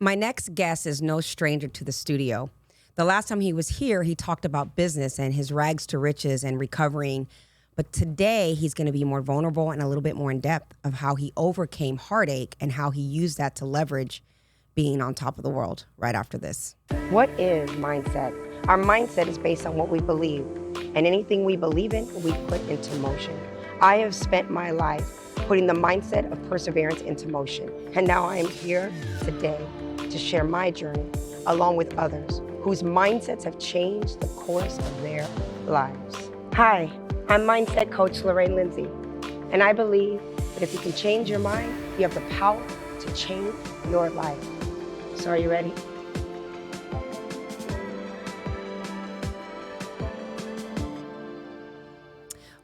My next guest is no stranger to the studio. The last time he was here, he talked about business and his rags to riches and recovering. But today, he's going to be more vulnerable and a little bit more in depth of how he overcame heartache and how he used that to leverage being on top of the world right after this. What is mindset? Our mindset is based on what we believe, and anything we believe in, we put into motion. I have spent my life putting the mindset of perseverance into motion, and now I am here today to share my journey along with others whose mindsets have changed the course of their lives. Hi, I'm mindset coach Lorraine Lindsey, and I believe that if you can change your mind, you have the power to change your life. So are you ready?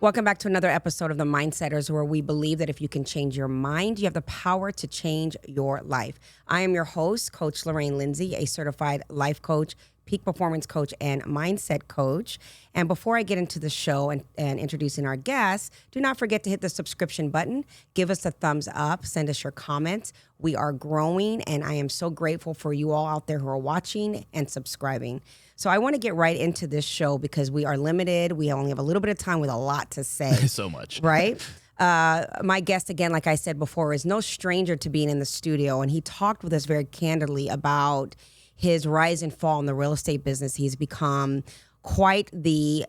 Welcome back to another episode of The Mindsetters, where we believe that if you can change your mind, you have the power to change your life. I am your host, Coach Lorraine Lindsey, a certified life coach, peak performance coach, and mindset coach. And before I get into the show and introducing our guests, do not forget to hit the subscription button, give us a thumbs up, send us your comments. We are growing, and I am so grateful for you all out there who are watching and subscribing. So I want to get right into this show because we are limited. We only have a little bit of time with a lot to say. So much. Right? My guest, again, like I said before, is no stranger to being in the studio, and he talked with us very candidly about his rise and fall in the real estate business. He's become quite the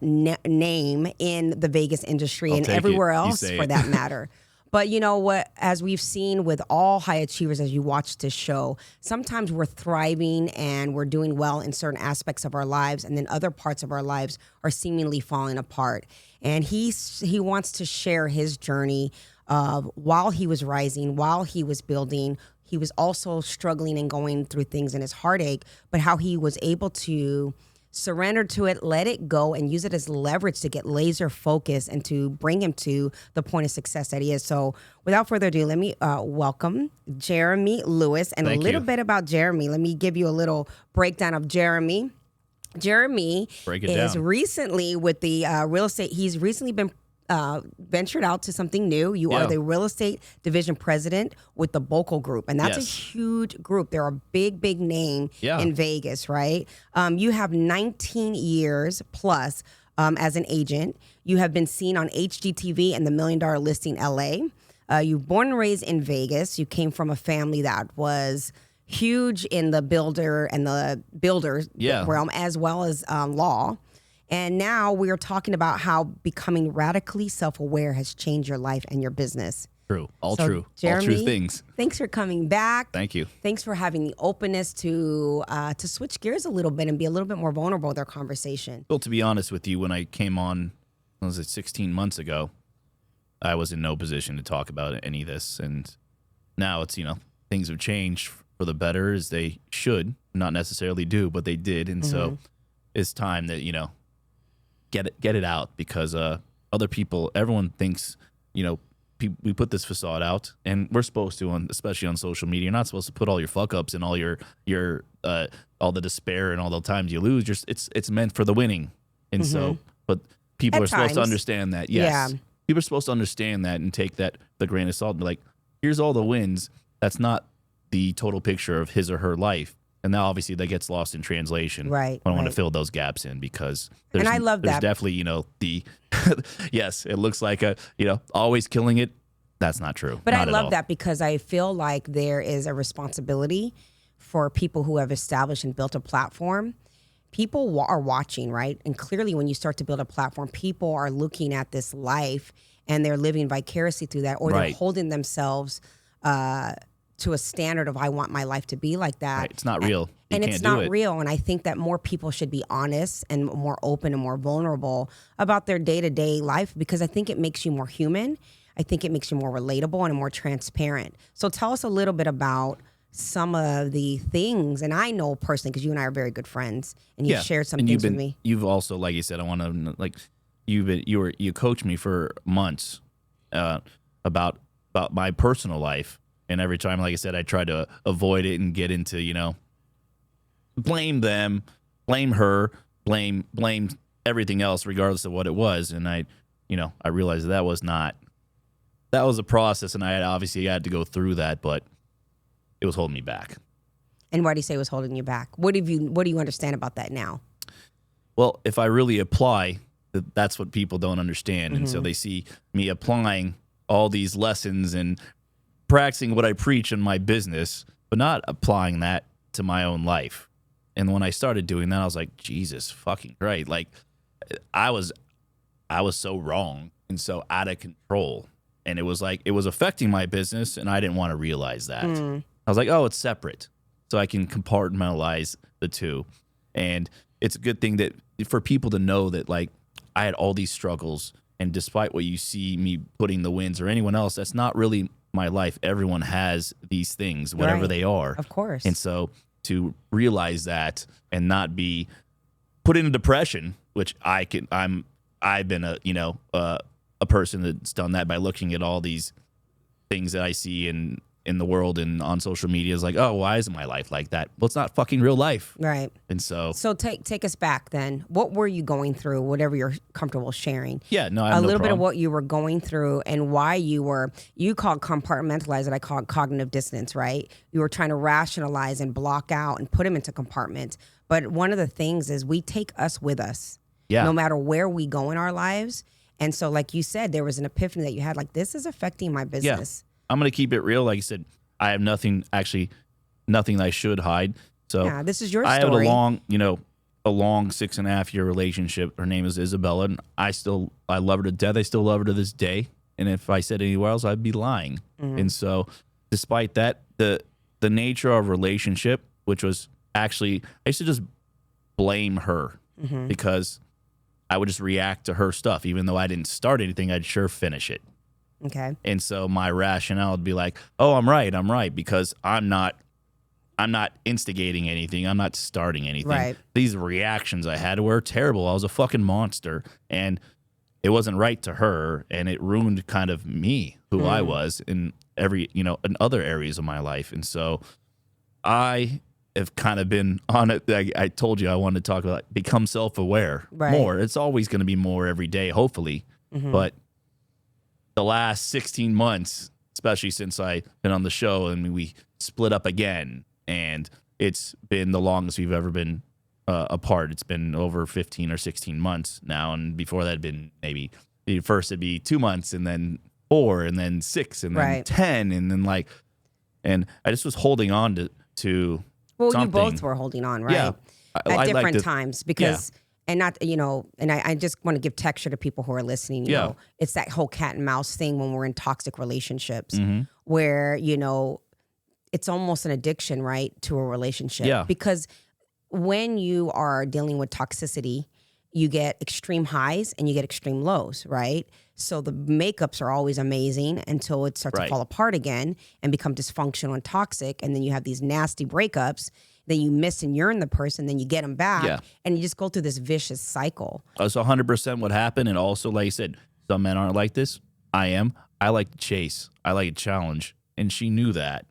name in the Vegas industry and everywhere else for that matter. But you know what, as we've seen with all high achievers as you watch this show, sometimes we're thriving and we're doing well in certain aspects of our lives, and then other parts of our lives are seemingly falling apart. And he wants to share his journey of while he was rising, while he was building, he was also struggling and going through things in his heartache, but how he was able to surrender to it, let it go, and use it as leverage to get laser focused and to bring him to the point of success that he is. So without further ado, let me welcome Jeremy Lewis. And Thank a little you. bit about Jeremy. Let me give you a little breakdown of Jeremy. Jeremy is recently with the real estate. He's recently been ventured out to something new. You are the real estate division president with the Bocal Group, and that's a huge group. They're a big name in Vegas, right? You have 19 years plus as an agent. You have been seen on HGTV and the $1 Million Listing LA. You're born and raised in Vegas. You came from a family that was huge in the builder and the builders realm, as well as law. And now we are talking about how becoming radically self-aware has changed your life and your business. True. Jeremy, all true things. Thanks for coming back. Thank you. Thanks for having the openness to switch gears a little bit and be a little bit more vulnerable with our conversation. Well, to be honest with you, when I came on, was it 16 months ago, I was in no position to talk about any of this. And now it's, things have changed for the better, as they should. Not necessarily do, but they did. And so it's time that, get it out, because other people, everyone thinks, we put this facade out, and we're supposed to, especially on social media, you're not supposed to put all your fuck ups and all your all the despair and all the times you lose. It's meant for the winning, and so, but people are supposed to understand that. Yes, people are supposed to understand that and take that the grain of salt and be like, here's all the wins. That's not the total picture of his or her life. And now, obviously, that gets lost in translation. Right. I want to fill those gaps in, because and I love there's that. Definitely, the yes, it looks like always killing it. That's not true. But not I love that, because I feel like there is a responsibility for people who have established and built a platform. People are watching, right? And clearly, when you start to build a platform, people are looking at this life and they're living vicariously through that, or they're holding themselves to a standard of, I want my life to be like that. Right. It's not real. And it's not real. And I think that more people should be honest and more open and more vulnerable about their day-to-day life, because I think it makes you more human. I think it makes you more relatable and more transparent. So tell us a little bit about some of the things. And I know personally, because you and I are very good friends, and you've shared some things with me. You've also, like you said, I want to, you coached me for months about my personal life. And every time, like I said, I try to avoid it and get into, blame them, blame her, blame everything else, regardless of what it was. And I realized that was a process, and I had to go through that, but it was holding me back. And why do you say it was holding you back? What do you understand about that now? Well, if I really apply, that's what people don't understand. And so Mm-hmm. they see me applying all these lessons and practicing what I preach in my business, but not applying that to my own life. And when I started doing that, I was like, Jesus fucking Christ. Like I was so wrong and so out of control. And it was affecting my business, and I didn't want to realize that. I was like, oh, it's separate. So I can compartmentalize the two. And it's a good thing that for people to know that, like, I had all these struggles, and despite what you see me putting the wins or anyone else, that's not really my life. Everyone has these things, whatever they are. Of course. And so to realize that and not be put into depression, which I've been a person that's done that by looking at all these things that I see in the world and on social media is like, oh, why isn't my life like that? Well, it's not fucking real life. Right. And so take us back then. What were you going through, whatever you're comfortable sharing? Yeah, no, I a have no little bit of problem. what you were going through and why you call it compartmentalize it. I call it cognitive dissonance, right? You were trying to rationalize and block out and put them into compartments. But one of the things is we take us with us, no matter where we go in our lives. And so, like you said, there was an epiphany that you had, like, this is affecting my business. Yeah. I'm going to keep it real. Like I said, I have nothing that I should hide. So yeah, this is your I story. had a long 6.5 year relationship. Her name is Isabella, and I love her to death. I still love her to this day. And if I said anywhere else, I'd be lying. Mm-hmm. And so despite that, the nature of relationship, which was actually, I used to just blame her because I would just react to her stuff. Even though I didn't start anything, I'd sure finish it. Okay. And so my rationale would be like, oh, I'm right, because I'm not instigating anything. I'm not starting anything. Right. These reactions I had were terrible. I was a fucking monster, and it wasn't right to her, and it ruined kind of me, who I was in in other areas of my life. And so I have kind of been on it. I told you I wanted to talk about become self-aware more. It's always going to be more every day, hopefully. But the last 16 months, especially since I've been on the show and we split up again, and it's been the longest we've ever been apart. It's been over 15 or 16 months now. And before that had been maybe first it'd be 2 months, and then 4, and then 6, and then 10. And then and I just was holding on to well, something. you both were holding on, right? Yeah. At different times because, and not, and I just want to give texture to people who are listening. You know, it's that whole cat and mouse thing when we're in toxic relationships where, it's almost an addiction, right, to a relationship. Yeah. Because when you are dealing with toxicity, you get extreme highs and you get extreme lows, right? So the makeups are always amazing until it starts to fall apart again and become dysfunctional and toxic. And then you have these nasty breakups. Then you miss and yearn the person. Then you get them back. And you just go through this vicious cycle. That's 100% what happened. And also, like I said, some men aren't like this. I am. I like to chase. I like a challenge. And she knew that.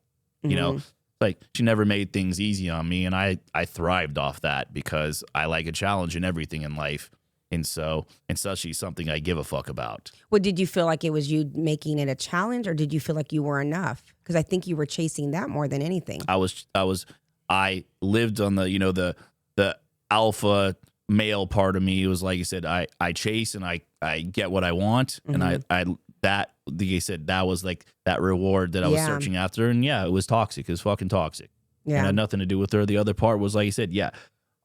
Like she never made things easy on me, and I thrived off that because I like a challenge in everything in life. And so, it's actually something I give a fuck about. Well, did you feel like it was you making it a challenge, or did you feel like you were enough? Because I think you were chasing that more than anything. I lived on the alpha male part of me. It was like you said, I chase and I get what I want, and like I said, that was like that reward that I was searching after. And it was toxic. It was fucking toxic. It had nothing to do with her. The other part was, like you said,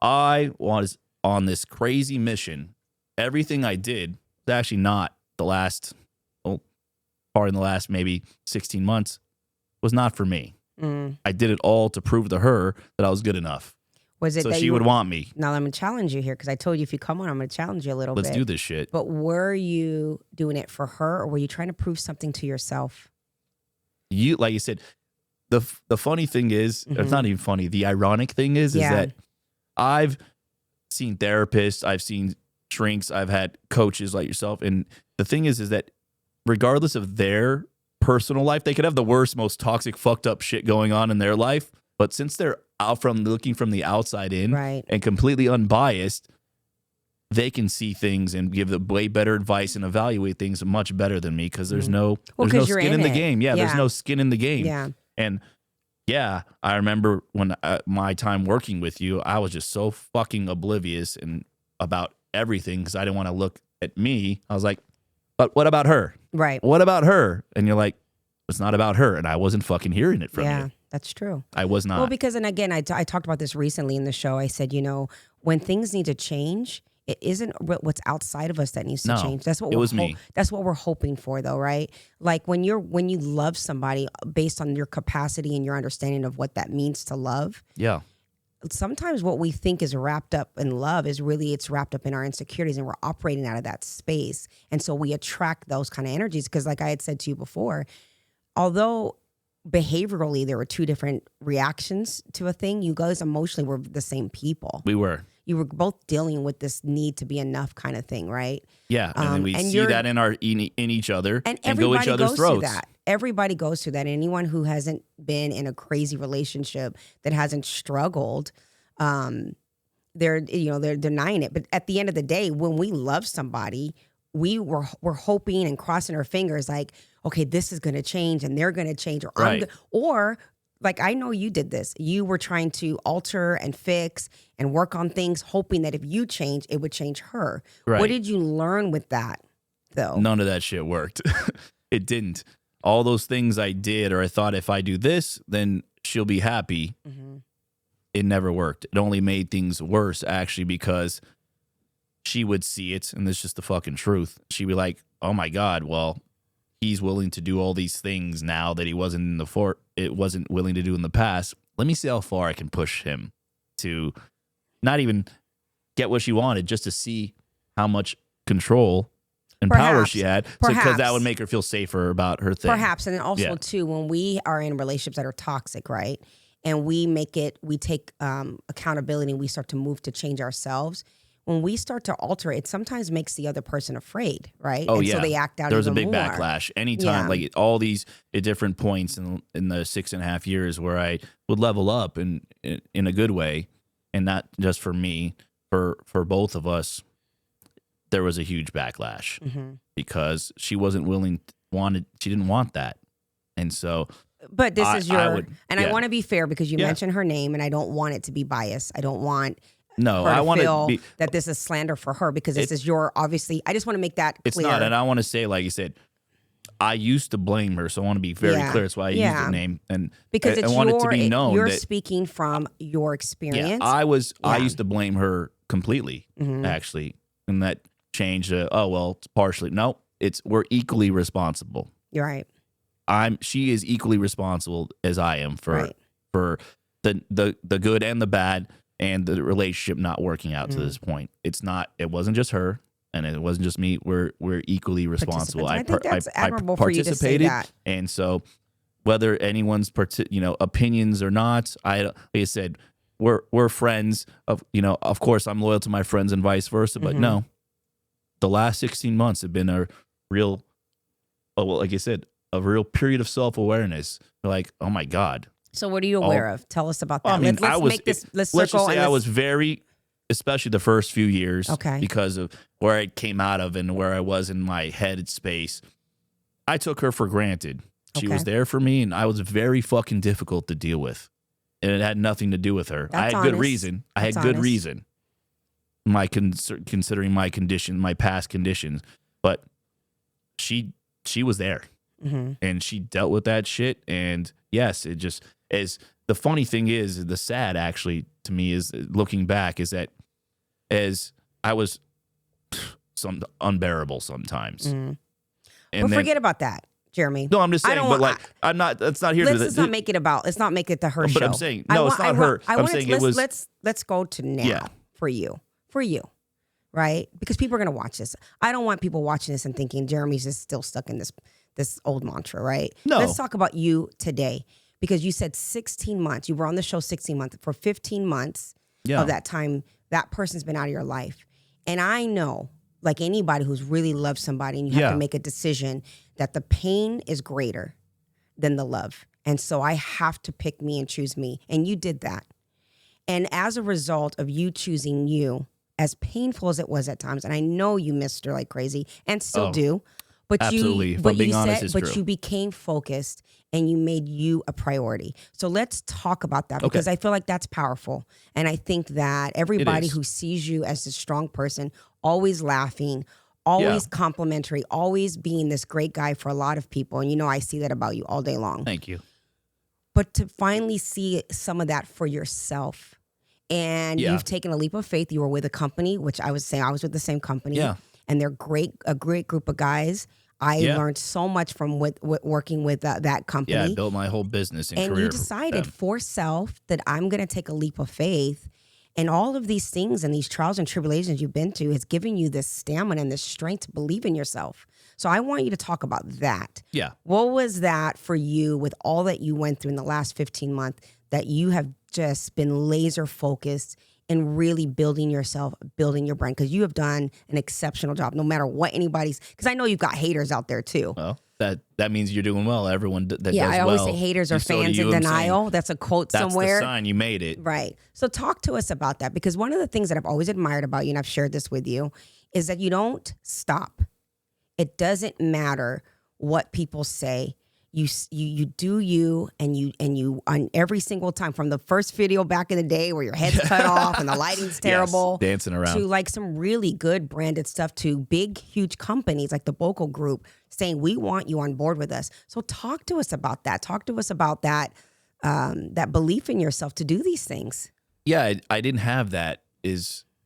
I was on this crazy mission. Everything I did was actually not part in the last maybe 16 months was not for me. I did it all to prove to her that I was good enough. Was it so that she would want me? Now I'm going to challenge you here because I told you if you come on, I'm going to challenge you a little bit. Let's do this shit. But were you doing it for her, or were you trying to prove something to yourself? Like you said, the funny thing is, it's not even funny. The ironic thing is that I've seen therapists, I've seen shrinks, I've had coaches like yourself, and the thing is that regardless of their personal life, they could have the worst, most toxic, fucked up shit going on in their life, but since they're out from looking from the outside in and completely unbiased, they can see things and give the way better advice and evaluate things much better than me because there's no skin in the game. There's no skin in the game. Yeah. And Yeah, I remember when my time working with you, I was just so fucking oblivious and about everything because I didn't want to look at me. I was like, but what about her? Right. What about her? And you're like, it's not about her. And I wasn't fucking hearing it from Yeah, you. that's true. I was not. Well, because, and again, I talked about this recently in the show. I said, when things need to change, it isn't what's outside of us that needs to No, change. That's what it was me. That's what we're hoping for, though, right? Like when you love somebody based on your capacity and your understanding of what that means to love. Yeah. Sometimes what we think is wrapped up in love is really it's wrapped up in our insecurities, and we're operating out of that space. And so we attract those kind of energies because, like I had said to you before, although behaviorally there were two different reactions to a thing, you guys emotionally were the same people. We were. You were both dealing with this need to be enough kind of thing, right? Yeah, and then we see that in each other and go each other's goes throats. Through that. Everybody goes through that. Anyone who hasn't been in a crazy relationship that hasn't struggled, they're denying it. But at the end of the day, when we love somebody, we're hoping and crossing our fingers like, okay, this is going to change and they're going to change, or like I know you did this. You were trying to alter and fix and work on things, hoping that if you change, it would change her. Right. What did you learn with that, though? None of that shit worked. It didn't. All those things I did, or I thought if I do this, then she'll be happy. Mm-hmm. It never worked. It only made things worse, actually, because she would see it, and this is just the fucking truth. She'd be like, oh my God, well, he's willing to do all these things now that he wasn't willing to do in the past. Let me see how far I can push him to not even get what she wanted, just to see how much control and power she had, because that would make her feel safer about her thing. Perhaps. And then also, too, when we are in relationships that are toxic, right, and we take accountability and we start to move to change ourselves, when we start to alter it sometimes makes the other person afraid, right? Oh, and so they act out There's even a big more. backlash. Anytime, like all these at different points in the 6.5 years where I would level up in a good way, and not just for me, for both of us, there was a huge backlash because she wasn't she didn't want that. And so, but this is I want to be fair because you mentioned her name, and I don't want it to be biased. I don't want I want to feel that this is slander for her, because this is your, obviously, I just want to make that clear. It's not, and I want to say, like you said, I used to blame her, so I want to be very clear. That's why I used the name, and because I want it to be known you're that, speaking from your experience. I used to blame her completely, actually, and that changed. It's partially. No, we're equally responsible. You're right. She is equally responsible as I am for the good and the bad, and the relationship not working out to this point. It wasn't just her, and it wasn't just me. We're equally responsible. I think that's admirable for you to say that. And so whether anyone's opinions or not, like I said, we're friends of course I'm loyal to my friends and vice versa, but no, the last 16 months have been a real, like I said, a real period of self-awareness. Like, oh my God. So what are you aware of? Tell us about that. I mean, let's just say I was very, especially the first few years, okay, because of where I came out of and where I was in my head space. I took her for granted. She was there for me, and I was very fucking difficult to deal with. And it had nothing to do with her. I had good reason. I had good reason. Considering my condition, my past conditions, but she was there, and she dealt with that shit. And yes, it just is. The funny thing is, the sad actually to me is looking back is that as I was unbearable sometimes. And but forget about that, Jeremy. No, I'm just saying. I'm not. That's not here. Let's not make it about. Let's not make it the her show. But I'm saying it's not her. I'm saying it was. Let's go to now for you, right? Because people are gonna watch this. I don't want people watching this and thinking Jeremy's just still stuck in this old mantra, right? No. Let's talk about you today, because you said 16 months. You were on the show 16 months. For 15 months of that time, that person's been out of your life. And I know, like anybody who's really loved somebody, and you have to make a decision, that the pain is greater than the love. And so I have to pick me and choose me. And you did that. And as a result of you choosing you, as painful as it was at times, and I know you missed her like crazy and still do, but absolutely. you True. became focused and you made you a priority. So let's talk about that because I feel like that's powerful. And I think that everybody who sees you as a strong person, always laughing, always complimentary, always being this great guy for a lot of people. And I see that about you all day long. Thank you. But to finally see some of that for yourself, and you've taken a leap of faith. You were with a company, which I was saying I was with the same company, and they're a great group of guys. I learned so much from working with that company. Yeah, I built my whole business and career. And you decided for self that I'm going to take a leap of faith. And all of these things and these trials and tribulations you've been to has given you this stamina and this strength to believe in yourself. So I want you to talk about that. Yeah. What was that for you with all that you went through in the last 15 months that you have just been laser focused in really building yourself, building your brand? Because you have done an exceptional job no matter what anybody's, because I know you've got haters out there too. Well, that means you're doing well. Everyone that does well. I always say haters are fans in denial. That's a quote somewhere. That's the sign you made it. Right. So talk to us about that, because one of the things that I've always admired about you, and I've shared this with you, is that you don't stop. It doesn't matter what people say. You do you, and you on every single time, from the first video back in the day where your head's cut off and the lighting's terrible, dancing around, to like some really good branded stuff, to big huge companies like the Boco Group saying we want you on board with us. So talk to us about that. Talk to us about that that belief in yourself to do these things. Yeah, I didn't have that.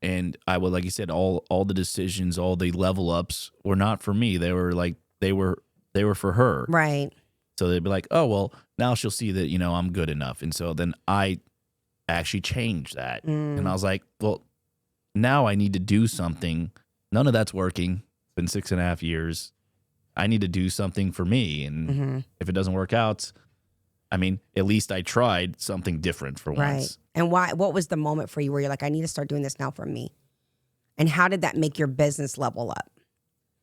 And I would, like you said, all the decisions, all the level ups were not for me. They were for her. Right. So they'd be like, oh, well, now she'll see that, I'm good enough. And so then I actually changed that. And I was like, well, now I need to do something. None of that's working. It's been 6.5 years. I need to do something for me. And if it doesn't work out, at least I tried something different for once. Right. And what was the moment for you where you're like, I need to start doing this now for me? And how did that make your business level up?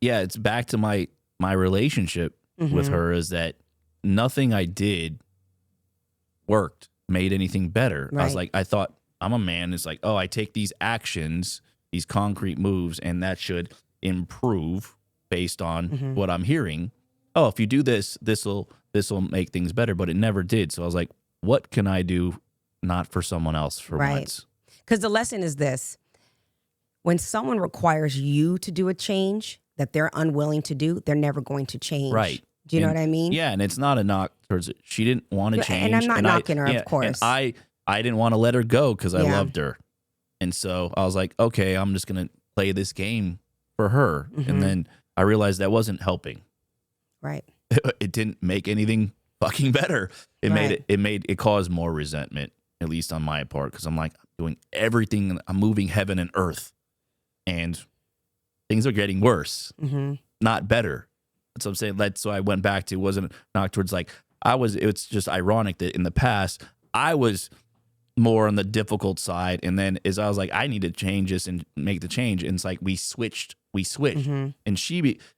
Yeah, it's back to my relationship with her, is that nothing I did worked, made anything better. Right. I thought I'm a man. It's like, oh, I take these actions, these concrete moves, and that should improve based on what I'm hearing. Oh, if you do this, this'll make things better, but it never did. So I was like, what can I do not for someone else for once? Because the lesson is this: when someone requires you to do a change that they're unwilling to do, they're never going to change. Right. Do you know what I mean? Yeah, and it's not a knock towards it. She didn't want to change. And I'm not knocking her, of course. And I didn't want to let her go because I loved her. And so I was like, okay, I'm just going to play this game for her. And then I realized that wasn't helping. Right. It didn't make anything fucking better. It caused more resentment, at least on my part, because I'm like, I'm doing everything. I'm moving heaven and earth. And things are getting worse, not better. That's what I'm saying. That's why I went back to, wasn't knocked towards it's just ironic that in the past I was more on the difficult side. And then as I was like, I need to change this and make the change. And it's like, we switched. And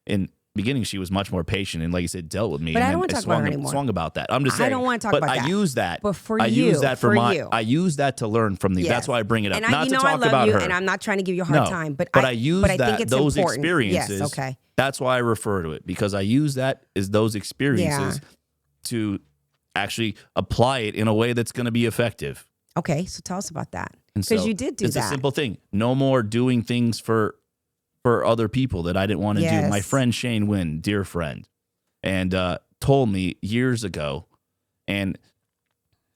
in beginning, she was much more patient and, like you said, dealt with me. But I don't want to talk about her anymore. Swung about that. I'm just saying. I don't want to talk about that. I use that. But for you. I use that to learn from the. Yes. That's why I bring it up. And not to talk about her. And I'm not trying to give you a hard time. But I use those important. Experiences. Yes, okay. That's why I refer to it, because I use those experiences to actually apply it in a way that's going to be effective. Okay, so tell us about that. Because you did do that. It's a simple thing. No more doing things for other people that I didn't want to do. My friend Shane Wynn, dear friend, and told me years ago, and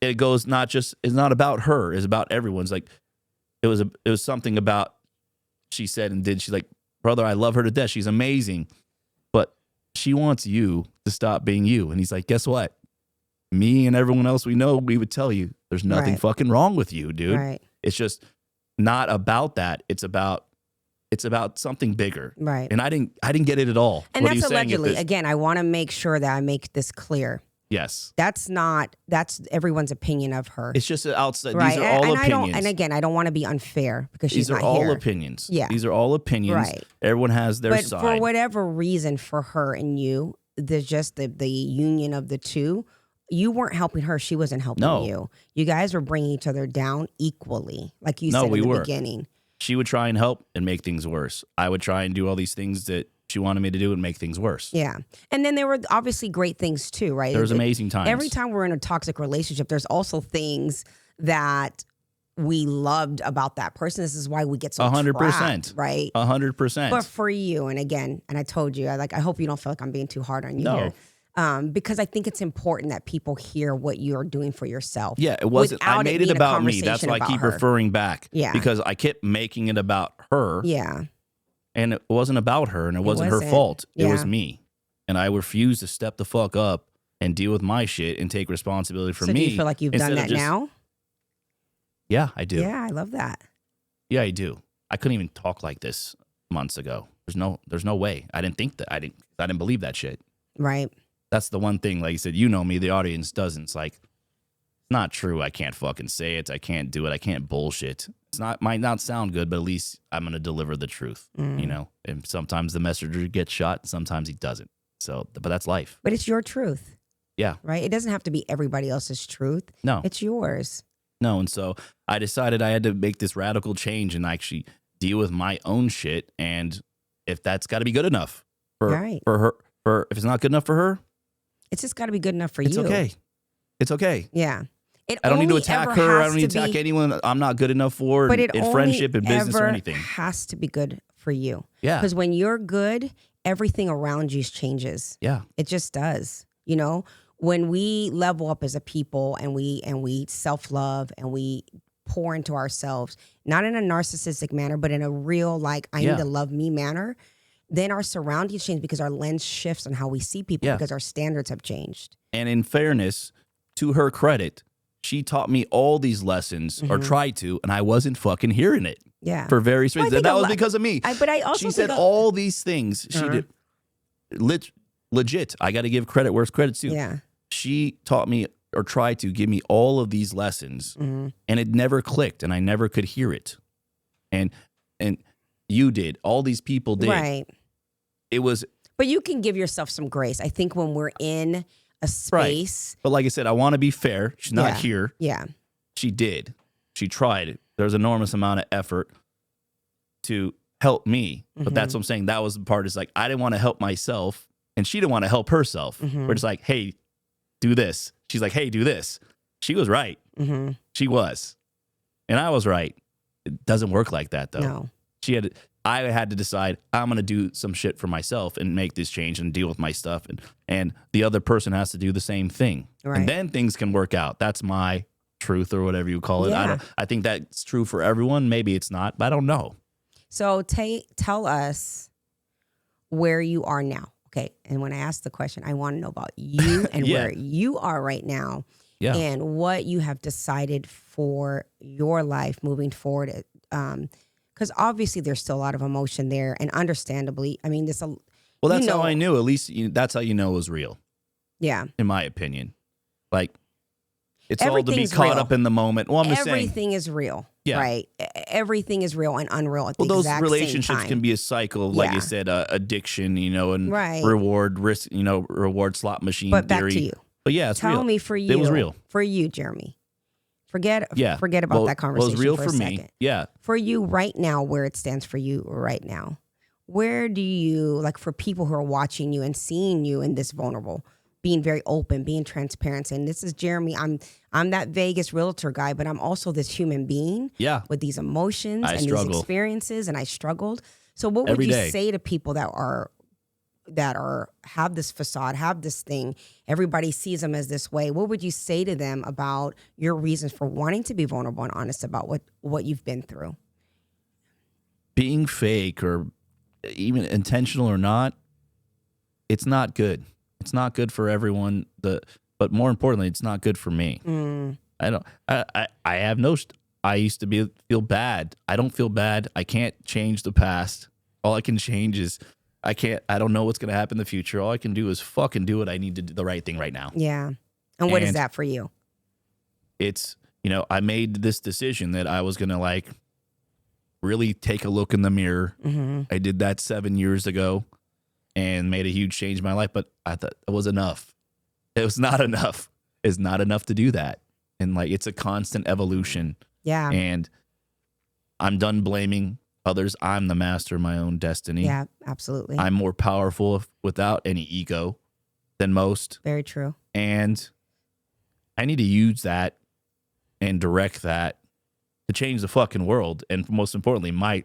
it goes it's not about her, it's about everyone's. Like it was something about, she said and did. She's like, brother, I love her to death. She's amazing, but she wants you to stop being you. And he's like, guess what? Me and everyone else we know, we would tell you there's nothing fucking wrong with you, dude. Right. It's just not about that. It's about something bigger. Right. And I didn't get it at all. And that's allegedly. Again, I want to make sure that I make this clear. Yes. That's everyone's opinion of her. It's just outside. Right. These are all opinions. And again, I don't want to be unfair because she's not here. These are all opinions. Yeah. These are all opinions. Right. Everyone has their side. But for whatever reason, for her and you, there's just the union of the two. You weren't helping her. She wasn't helping you. You guys were bringing each other down equally, like you said in the beginning. She would try and help and make things worse. I would try and do all these things that she wanted me to do and make things worse. Yeah. And then there were obviously great things too, right? There was amazing times. Every time we're in a toxic relationship, there's also things that we loved about that person. This is why we get so 100%, trapped, right? 100%. But for you, and again, and I told you, I hope you don't feel like I'm being too hard on you No. here. Because I think it's important that people hear what you're doing for yourself. Yeah, it wasn't. I made it about me. That's why I keep referring back. Yeah. Because I kept making it about her. Yeah. And it wasn't about her, and it wasn't her fault. It was Yeah. me. And I refused to step the fuck up and deal with my shit and take responsibility for me. So do you feel like you've done that now? Yeah, I do. Yeah, I love that. Yeah, I do. I couldn't even talk like this months ago. There's no way. I didn't think that. I didn't believe that shit. Right. That's the one thing, like you said, you know me, the audience doesn't. It's like, it's not true. I can't fucking say it. I can't do it. I can't bullshit. Might not sound good, but at least I'm going to deliver the truth, you know? And sometimes the messenger gets shot, and sometimes he doesn't. So, but that's life. But it's your truth. Yeah. Right? It doesn't have to be everybody else's truth. No. It's yours. No, and so I decided I had to make this radical change and actually deal with my own shit. And if that's got to be good enough for her, if it's not good enough for her, it's just got to be good enough for it's you. okay. It's okay. Yeah. I don't need to attack her. I don't need to attack anyone I'm not good enough for in friendship and business or anything. It has to be good for you. Yeah. Because when you're good, everything around you changes. Yeah. It just does. You know, when we level up as a people and we self-love and we pour into ourselves, not in a narcissistic manner, but in a real, like, I need to love me manner, then our surroundings change because our lens shifts on how we see people because our standards have changed. And in fairness, to her credit, she taught me all these lessons or tried to, and I wasn't fucking hearing it. Yeah. For various reasons. And that was because of me. But I also she said all these things. She did. Legit. I got to give credit where credit's due. Yeah. She taught me or tried to give me all of these lessons, and it never clicked, and I never could hear it. And you did. All these people did. Right. It was. But you can give yourself some grace. I think when we're in a space. Right. But like I said, I want to be fair. She's not here. Yeah. She did. She tried. There's an enormous amount of effort to help me. But that's what I'm saying. That was the part is like, I didn't want to help myself and she didn't want to help herself. We're just like, hey, do this. She's like, hey, do this. She was right. She was. And I was right. It doesn't work like that though. No. I had to decide I'm going to do some shit for myself and make this change and deal with my stuff. And the other person has to do the same thing. Right. And then things can work out. That's my truth or whatever you call it. Yeah. I think that's true for everyone. Maybe it's not, but I don't know. So tell us where you are now. Okay. And when I ask the question, I want to know about you and where you are right now and what you have decided for your life moving forward. Because obviously there's still a lot of emotion there, and understandably, I mean, well, that's how I knew. At least that's how you know it was real. Yeah, in my opinion, like it's all to be Everything's caught real. up in the moment. Well, I'm just saying everything is real. Yeah. Right. Everything is real and unreal at the those exact relationships same time. can be a cycle, like you said, addiction, and reward risk, reward slot machine But theory. back to you. But yeah, it's real. Tell me for you. It was real for you, Jeremy. Forget about that conversation. It was real for for a me. second. Yeah. For you right now, where it stands for you right now, where do you, like, for people who are watching you and seeing you in this vulnerable, being very open, being transparent, saying, this is Jeremy. I'm that Vegas realtor guy, but I'm also this human being with these emotions and these experiences, and I struggled. So what would you say to people that have this facade, have this thing, everybody sees them as this way? What would you say to them about your reasons for wanting to be vulnerable and honest about what you've been through? Being fake or even intentional or not, it's not good. It's not good for everyone. But more importantly, it's not good for me. I used to feel bad. I don't feel bad. I can't change the past. All I can change is I don't know what's going to happen in the future. All I can do is fucking do what I need to do, the right thing right now. Yeah. And what is that for you? It's, I made this decision that I was going to really take a look in the mirror. I did that 7 years ago and made a huge change in my life, but I thought it was enough. It was not enough. It's not enough to do that. And it's a constant evolution. Yeah. And I'm done blaming others. I'm the master of my own destiny. Yeah, absolutely. I'm more powerful without any ego than most. Very true. And I need to use that and direct that to change the fucking world. And most importantly, my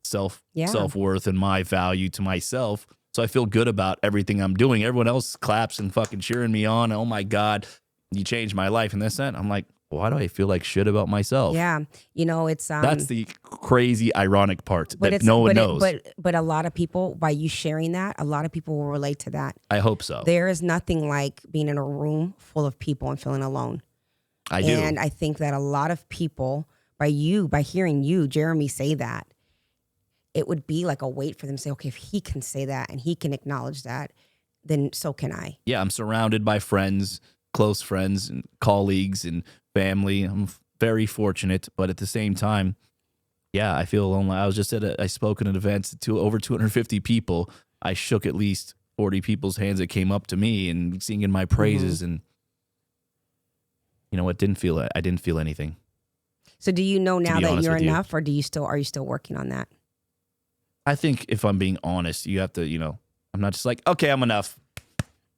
self-worth and my value to myself. So I feel good about everything I'm doing. Everyone else claps and fucking cheering me on. Oh my God, you changed my life. And this, that. I'm like, why do I feel like shit about myself? Yeah. You know, it's that's the crazy ironic part that no one knows. But a lot of people, by you sharing that, a lot of people will relate to that. I hope so. There is nothing like being in a room full of people and feeling alone. I do. And I think that a lot of people, by hearing you, Jeremy, say that, it would be like a weight for them to say, okay, if he can say that and he can acknowledge that, then so can I. Yeah, I'm surrounded by friends, close friends and colleagues and family. I'm very fortunate, but at the same time, yeah, I feel lonely. I was just I spoke at an event to over 250 people. I shook at least 40 people's hands that came up to me and singing my praises. And you know what? I didn't feel anything. So do you know now that you're enough, or are you still working on that? I think if I'm being honest, you have to, I'm not just like, okay, I'm enough.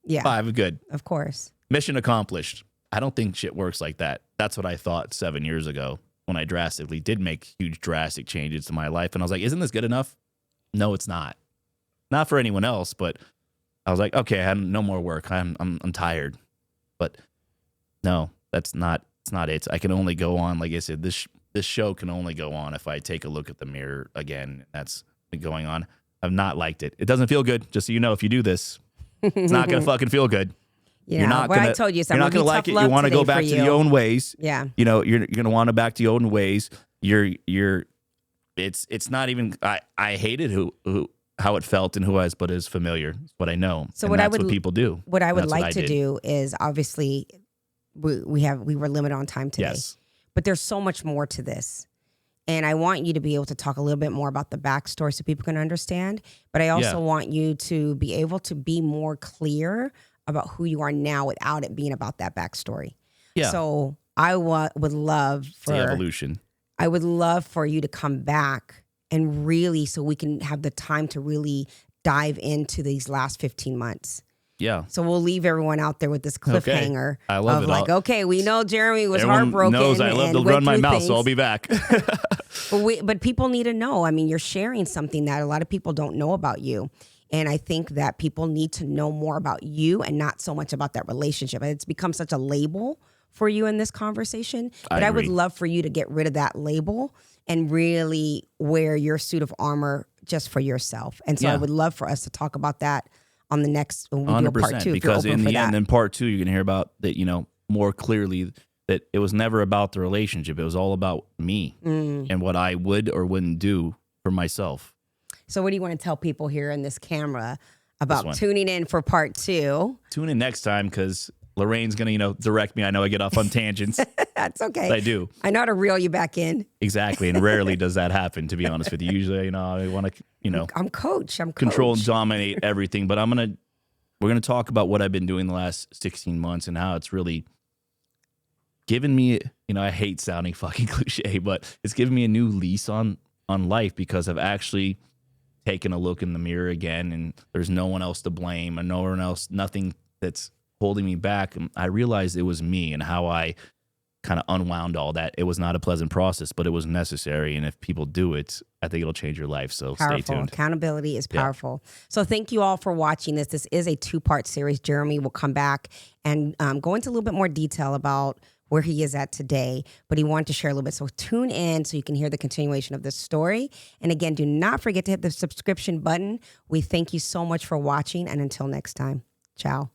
Yeah. I'm good. Of course. Mission accomplished. I don't think shit works like that. That's what I thought 7 years ago when I drastically did make huge drastic changes to my life. And I was like, isn't this good enough? No, it's not. Not for anyone else, but I was like, okay, I had no more work. I'm tired. But no, it's not it. I can only go on. Like I said, this show can only go on if I take a look at the mirror again. That's been going on. I've not liked it. It doesn't feel good. Just so you know, if you do this, it's not going to fucking feel good. Yeah, you're not gonna, I told you, you're not going to like it. You want to go back to your own ways. Yeah. You're going to want to back to your own ways. It's not even, I hated how it felt and who I was, but it's familiar. It's what I know. So what people do. What I would like to do is, obviously we were limited on time today. Yes. But there's so much more to this. And I want you to be able to talk a little bit more about the backstory so people can understand. But I also want you to be able to be more clear about who you are now without it being about that backstory. Yeah. So I would love for the evolution. I would love for you to come back and really, so we can have the time to really dive into these last 15 months. Yeah. So we'll leave everyone out there with this cliffhanger. Okay. I love of it. like, okay, we know Jeremy was Everyone heartbroken. Knows I love to run my mouth, so I'll be back. But people need to know. I mean, you're sharing something that a lot of people don't know about you. And I think that people need to know more about you and not so much about that relationship. It's become such a label for you in this conversation. But I would love for you to get rid of that label and really wear your suit of armor just for yourself. And so I would love for us to talk about that on the next, when we do a part 2. Because in the end, in part 2, you're going to hear about that, more clearly that it was never about the relationship. It was all about me and what I would or wouldn't do for myself. So what do you want to tell people here in this camera about tuning in for part 2? Tune in next time, because Lorraine's going to, direct me. I know I get off on tangents. That's okay. But I do. I know how to reel you back in. Exactly. And rarely does that happen, to be honest with you. Usually, I want to, I'm coach. Control and dominate everything. But we're going to talk about what I've been doing the last 16 months and how it's really given me, I hate sounding fucking cliche, but it's given me a new lease on life, because I've actually taken a look in the mirror again, and there's no one else to blame and no one else, nothing that's holding me back. And I realized it was me and how I kind of unwound all that. It was not a pleasant process, but it was necessary. And if people do it, I think it'll change your life. So powerful. Stay tuned. Accountability is powerful. Yeah. So thank you all for watching this. This is a 2-part series. Jeremy will come back and go into a little bit more detail about where he is at today, but he wanted to share a little bit. So tune in so you can hear the continuation of this story. And again, do not forget to hit the subscription button. We thank you so much for watching, and until next time, ciao.